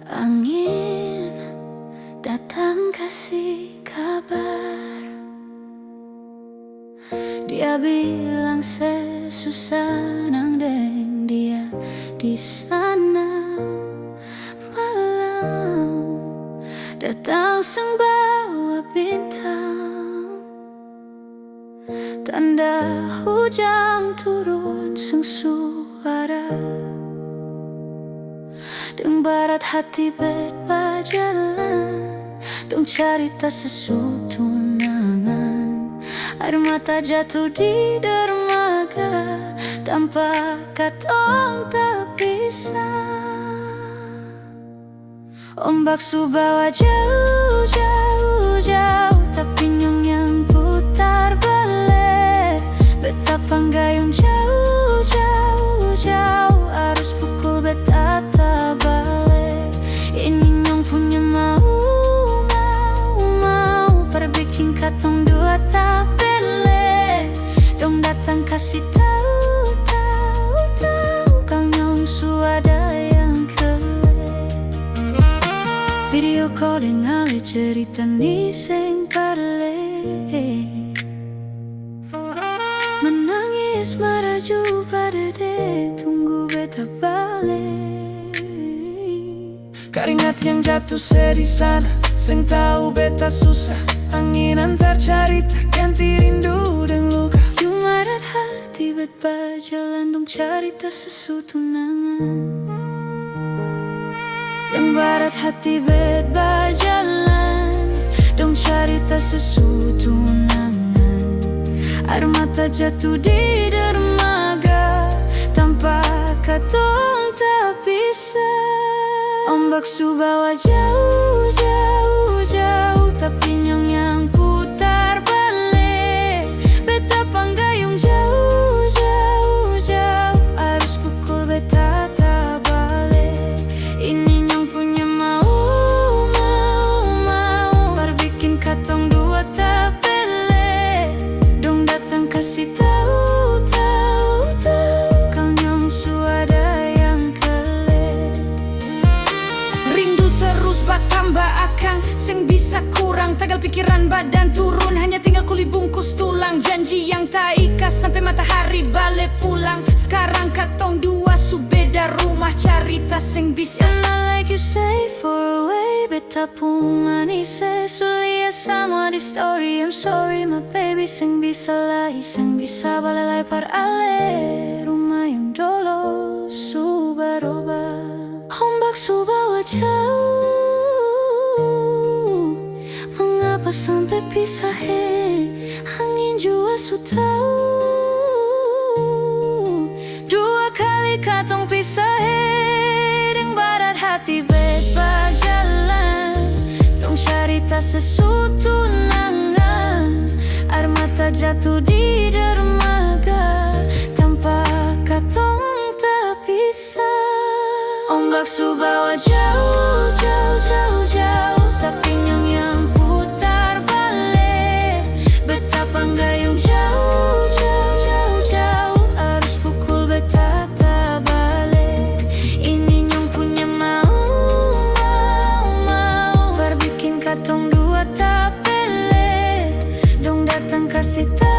Angin datang kasih kabar. Dia bilang sesusah nang deng dia di sana. Malam datang sang bawa bintang, tanda hujan turun sang suara. Deng barat hati bet berjalan, dong cerita sesutunangan. Air mata jatuh di dermaga, tanpa katong terpisah. Ombak subawa jauh, jauh, jauh, tapi nyong yang putar balik. Betapa gayung jauh, jauh, jauh, arus pukul betata balik. Ini nyong punya mau, perbikin katong dua tak bele. Dong datang kasih tahu, tahu, tahu, kau nyong suada yang kele. Video call dengali cerita ni seng parle. Menangis maraju pada de, tunggu beta balik. Keringat yang jatuh di sana, seng tahu beta susah. Angin antar cerita, ganti rindu dan luka. Jumarat hati bet berjalan, dong cerita sesutunangan. Yang barat hati bet berjalan, dong cerita sesutunangan. Air mata jatuh di dermaga, tanpa katong terpisah. Ombak subawa jauh, jauh, jauh, tapi nyong yang putar balik. Betapa gayung jauh, jauh, jauh, arus pukul beta tak balik. Ini nyong punya mau, perbikin katong dua tak bele. Dong datang kasih tahu, tahu, tahu, kau nyong suada yang kele. Rindu terus bertambah akang, seng bisa kurang. Tagal pikiran badan turun, hanya tinggal kulit bungkus tulang. Janji yang tak ikas sampai matahari balik pulang. Sekarang katong dua su beda rumah, cerita seng bisa. You're not like you say far away, beta pun manis sulia sama di story. I'm sorry my baby, seng bisa lagi, seng bisa balalai par ale. Rumah yang dulu su berubah. Ombak su bawa jauh, mengapa sampai pisah angin jua su tahu. Dua kali katong pisah deng barat hati bet berjalan, dong cerita sesutunangan. Air mata jatuh di dermaga, tanpa katong terpisah. Ombak subawa jauh, jauh, jauh, jauh, tapi nyong yang putar balik. Betapa gayung jauh, jauh, jauh, jauh, arus pukul beta tak balik. Ini nyong punya mau, perbikin katong dua tak bele. Dong datang kasih tahu.